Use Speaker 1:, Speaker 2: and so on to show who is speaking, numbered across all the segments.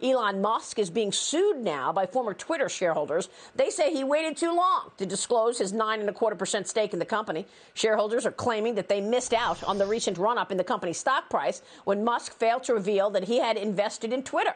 Speaker 1: Elon Musk is being sued now by former Twitter shareholders. They say he waited too long to disclose his 9.25% stake in the company. Shareholders are claiming that they missed out on the recent run-up in the company's stock price when Musk failed to reveal that he had invested in Twitter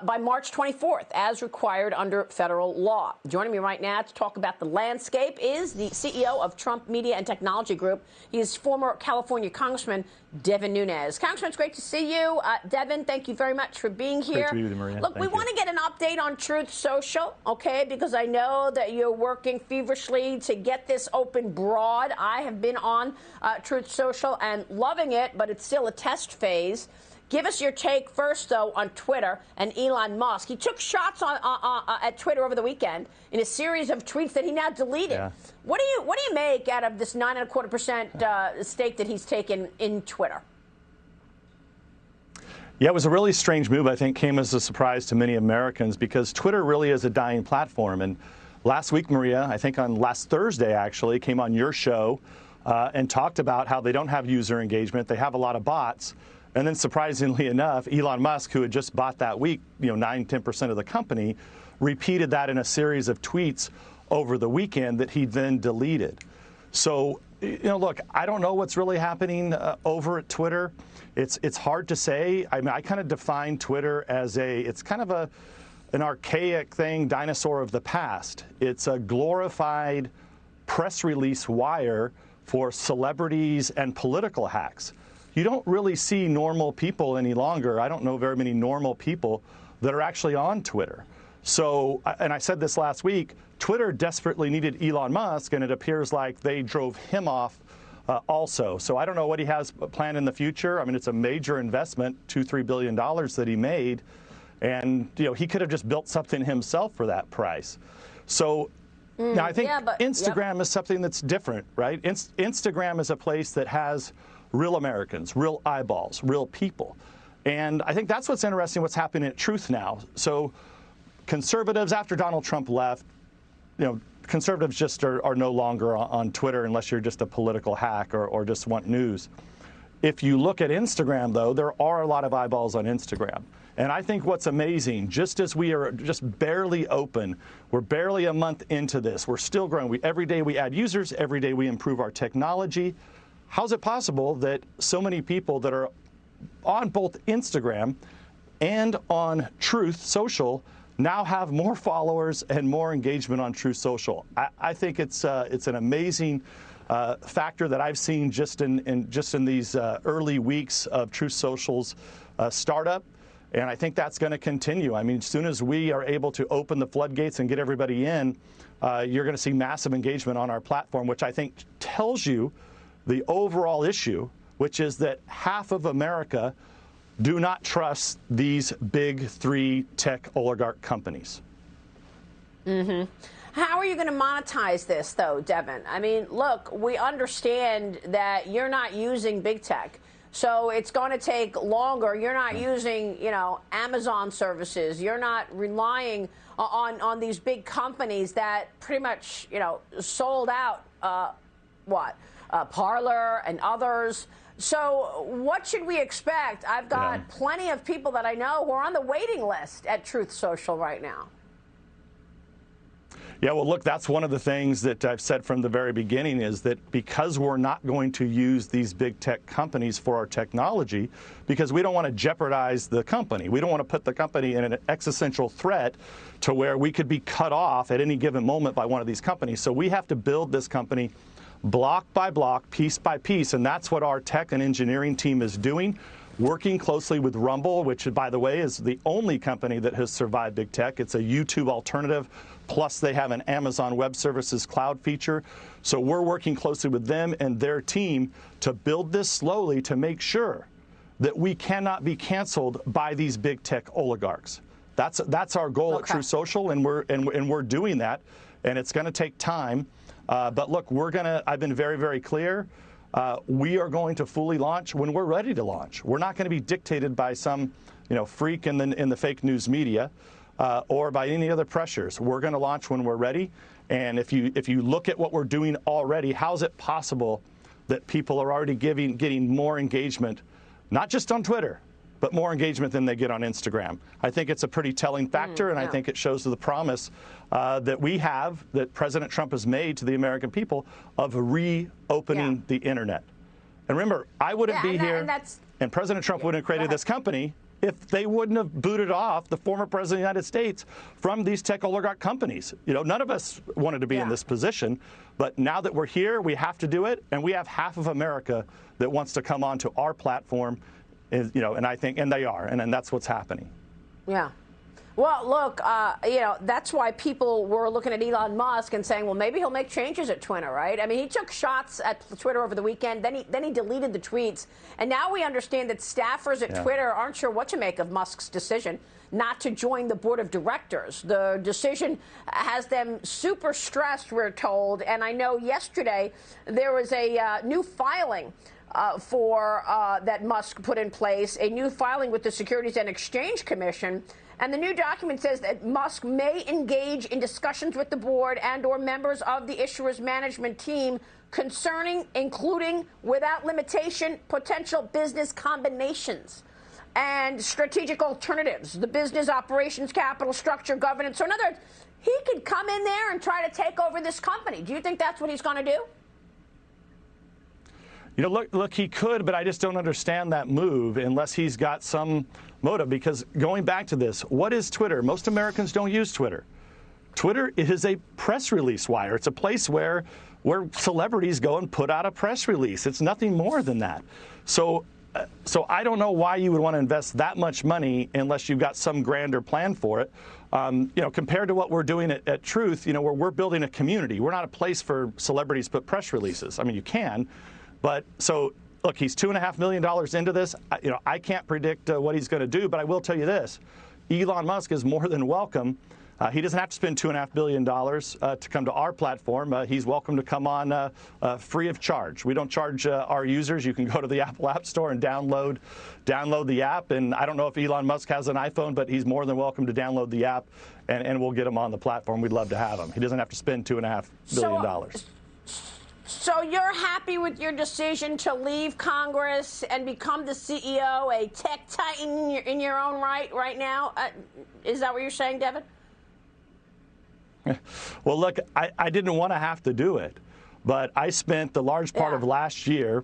Speaker 1: by March 24th, as required under federal law. Joining me right now to talk about the landscape is the CEO of Trump Media and Technology Group. He is former California Congressman Devin Nunes. Congressman, it's great to see you. Devin, thank you very much for being here.
Speaker 2: Great to be with you, Maria.
Speaker 1: Look, we want to get an update on Truth Social, okay, because I know that you're working feverishly to get this open broad. I have been on Truth Social and loving it, but it's still a test phase. Give us your take first, though, on Twitter and Elon Musk. He took shots at Twitter over the weekend in a series of tweets that he now deleted. Yeah. What do you make out of this 9.25% stake that he's taken in Twitter?
Speaker 2: Yeah, it was a really strange move. I think came as a surprise to many Americans because Twitter really is a dying platform. And last week, Maria, I think on last Thursday, actually, came on your show and talked about how they don't have user engagement. They have a lot of bots. And then surprisingly enough, Elon Musk, who had just bought that week, 9-10% of the company, repeated that in a series of tweets over the weekend that he then deleted. So, look, I don't know what's really happening over at Twitter. It's hard to say. I mean, I kind of define Twitter as it's kind of an archaic thing, dinosaur of the past. It's a glorified press release wire for celebrities and political hacks. You don't really see normal people any longer. I don't know very many normal people that are actually on Twitter. So, and I said this last week, Twitter desperately needed Elon Musk, and it appears like they drove him off also. So I don't know what he has planned in the future. I mean, it's a major investment, $2-3 billion that he made. And, he could have just built something himself for that price. So now I think Instagram is something that's different, right? Instagram is a place that has real Americans, real eyeballs, real people. And I think that's what's interesting, what's happening at Truth now. So conservatives, after Donald Trump left, conservatives just are no longer on Twitter unless you're just a political hack or just want news. If you look at Instagram, though, there are a lot of eyeballs on Instagram. And I think what's amazing, just as we are just barely open, we're barely a month into this, we're still growing. Every day we add users, every day we improve our technology. How's it possible that so many people that are on both Instagram and on Truth Social now have more followers and more engagement on Truth Social? I think it's an amazing factor that I've seen just in these early weeks of Truth Social's startup, and I think that's going to continue. I mean, as soon as we are able to open the floodgates and get everybody in, you're going to see massive engagement on our platform, which I think tells you the overall issue, which is that half of America do not trust these big three tech oligarch companies.
Speaker 1: Mm-hmm. How are you going to monetize this, though, Devin? I mean, look, we understand that you're not using big tech, so it's going to take longer. You're not using, Amazon services. You're not relying on these big companies that pretty much, sold out, Parler and others. So what should we expect? I've got plenty of people that I know who are on the waiting list at Truth Social right now.
Speaker 2: Yeah, well, look, that's one of the things that I've said from the very beginning is that because we're not going to use these big tech companies for our technology, because we don't want to jeopardize the company. We don't want to put the company in an existential threat to where we could be cut off at any given moment by one of these companies. So we have to build this company block by block, piece by piece, and that's what our tech and engineering team is doing, working closely with Rumble, which, by the way, is the only company that has survived big tech. It's a YouTube alternative, plus they have an Amazon Web Services cloud feature. So we're working closely with them and their team to build this slowly to make sure that we cannot be canceled by these big tech oligarchs. That's our goal at Truth Social, and we're doing that, and it's going to take time. But look, I've been very, very clear. We are going to fully launch when we're ready to launch. We're not going to be dictated by some, freak in the fake news media or by any other pressures. We're going to launch when we're ready. And if you look at what we're doing already, how's it possible that people are already getting more engagement, not just on Twitter, but more engagement than they get on Instagram. I think it's a pretty telling factor, and I think it shows the promise that we have, that President Trump has made to the American people, of reopening the internet. And remember, I wouldn't be here, and President Trump wouldn't have created this company if they wouldn't have booted off the former president of the United States from these tech oligarch companies. You know, none of us wanted to be in this position, but now that we're here, we have to do it, and we have half of America that wants to come onto our platform, you know, and I think, and they are, and that's what's happening.
Speaker 1: Yeah. Well, look, you know, that's why people were looking at Elon Musk and saying, well, maybe he'll make changes at Twitter, right? I mean, he took shots at Twitter over the weekend, then he deleted the tweets, and now we understand that staffers at Twitter aren't sure what to make of Musk's decision not to join the board of directors. The decision has them super stressed, we're told, and I know yesterday there was a new filing that Musk put in place, a new filing with the Securities and Exchange Commission. And the new document says that Musk may engage in discussions with the board and or members of the issuer's management team concerning, including, without limitation, potential business combinations and strategic alternatives, the business operations, capital structure, governance. So in other words, he could come in there and try to take over this company. Do you think that's what he's going to do?
Speaker 2: You know, look, he could, but I just don't understand that move unless he's got some motive. Because going back to this, what is Twitter? Most Americans don't use Twitter. Twitter is a press release wire. It's a place where celebrities go and put out a press release. It's nothing more than that. So I don't know why you would want to invest that much money unless you've got some grander plan for it. You know, compared to what we're doing at Truth, you know, where we're building a community. We're not a place for celebrities to put press releases. I mean, you can. But so, look, he's $2.5 million into this. You know, I can't predict what he's going to do, but I will tell you this. Elon Musk is more than welcome. He doesn't have to spend $2.5 billion to come to our platform. He's welcome to come on free of charge. We don't charge our users. You can go to the Apple App Store and download the app. And I don't know if Elon Musk has an iPhone, but he's more than welcome to download the app, and we'll get him on the platform. We'd love to have him. He doesn't have to spend $2.5 billion.
Speaker 1: So you're happy with your decision to leave Congress and become the CEO, a tech titan in your own right now? Is that what you're saying, Devin?
Speaker 2: Well, look, I didn't want to have to do it, but I spent the large part of last year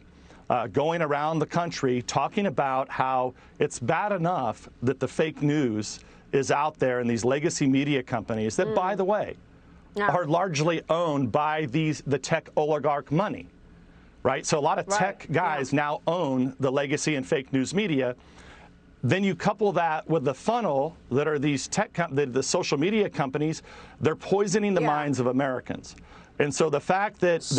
Speaker 2: going around the country talking about how it's bad enough that the fake news is out there in these legacy media companies that, by the way, are largely owned by the tech oligarch money, right? So a lot of tech guys now own the legacy and fake news media. Then you couple that with the funnel that are these the social media companies. They're poisoning the minds of Americans. And so the fact that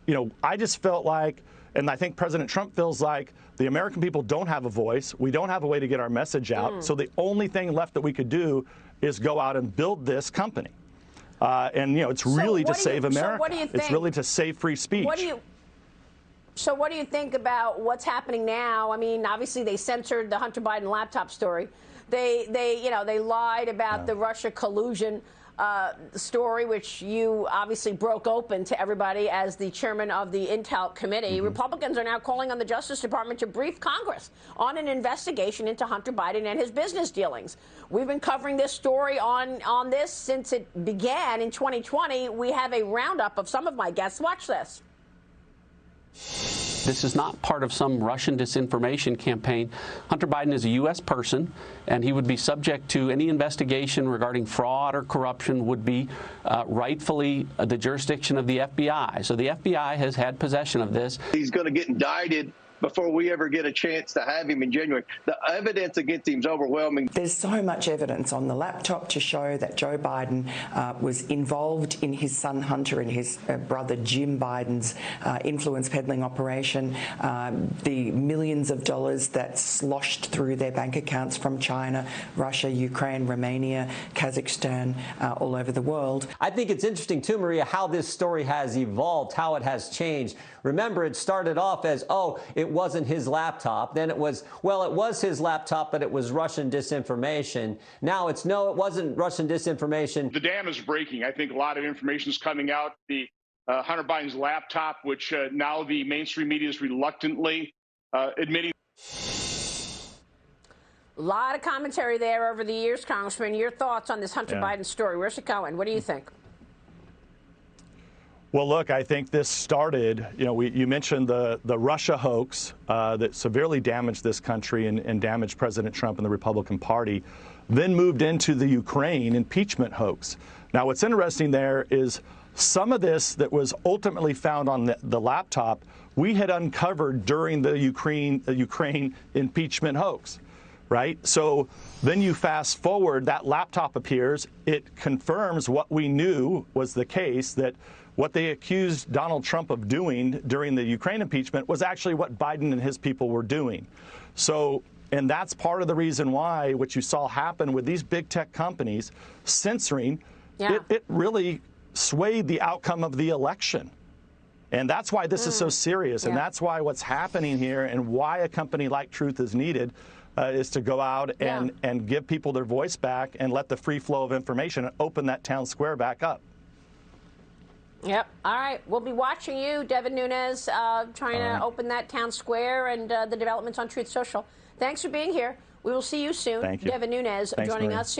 Speaker 2: you know, I just felt like, and I think President Trump feels like, the American people don't have a voice. We don't have a way to get our message out. So the only thing left that we could do is go out and build this company. And, you know, it's really to save America.
Speaker 1: What do you think?
Speaker 2: It's really to save free speech.
Speaker 1: So what do you think about what's happening now? I mean, obviously they censored the Hunter Biden laptop story. They lied about the Russia collusion story, which you obviously broke open to everybody as the chairman of the Intel Committee. Republicans are now calling on the Justice Department to brief Congress on an investigation into Hunter Biden and his business dealings. We've been covering this story on this since it began in 2020. We have a roundup of some of my guests. Watch this.
Speaker 3: This is not part of some Russian disinformation campaign. Hunter Biden is a U.S. person, and he would be subject to any investigation regarding fraud or corruption would be rightfully the jurisdiction of the FBI. So the FBI has had possession of this.
Speaker 4: He's going to get indicted before we ever get a chance to have him in January. The evidence against him is overwhelming.
Speaker 5: There's so much evidence on the laptop to show that Joe Biden was involved in his son Hunter and his brother Jim Biden's influence peddling operation, the millions of dollars that sloshed through their bank accounts from China, Russia, Ukraine, Romania, Kazakhstan, all over the world.
Speaker 6: I think it's interesting, too, Maria, how this story has evolved, how it has changed. Remember, it started off as, oh, it wasn't his laptop. Then it was, well, it was his laptop, but it was Russian disinformation. Now it's, no, it wasn't Russian disinformation.
Speaker 7: The dam is breaking. I think a lot of information is coming out. The Hunter Biden's laptop, which now the mainstream media is reluctantly admitting.
Speaker 1: A lot of commentary there over the years, Congressman. Your thoughts on this Hunter Biden story? Where's it going? What do you think?
Speaker 2: Well, look, I think this started, you mentioned the Russia hoax that severely damaged this country and damaged President Trump and the Republican Party, then moved into the Ukraine impeachment hoax. Now, what's interesting there is some of this that was ultimately found on the laptop, we had uncovered during the Ukraine impeachment hoax. Right? So then you fast forward, that laptop appears. It confirms what we knew was the case, that what they accused Donald Trump of doing during the Ukraine impeachment was actually what Biden and his people were doing. So, and that's part of the reason why what you saw happen with these big tech companies censoring, it really swayed the outcome of the election. And that's why this is so serious. And that's why what's happening here and why a company like Truth is needed is to go out and give people their voice back and let the free flow of information and open that town square back up.
Speaker 1: Yep. All right. We'll be watching you, Devin Nunes, trying to open that town square and the developments on Truth Social. Thanks for being here. We will see you soon.
Speaker 2: Thank you.
Speaker 1: Devin Nunes joining us.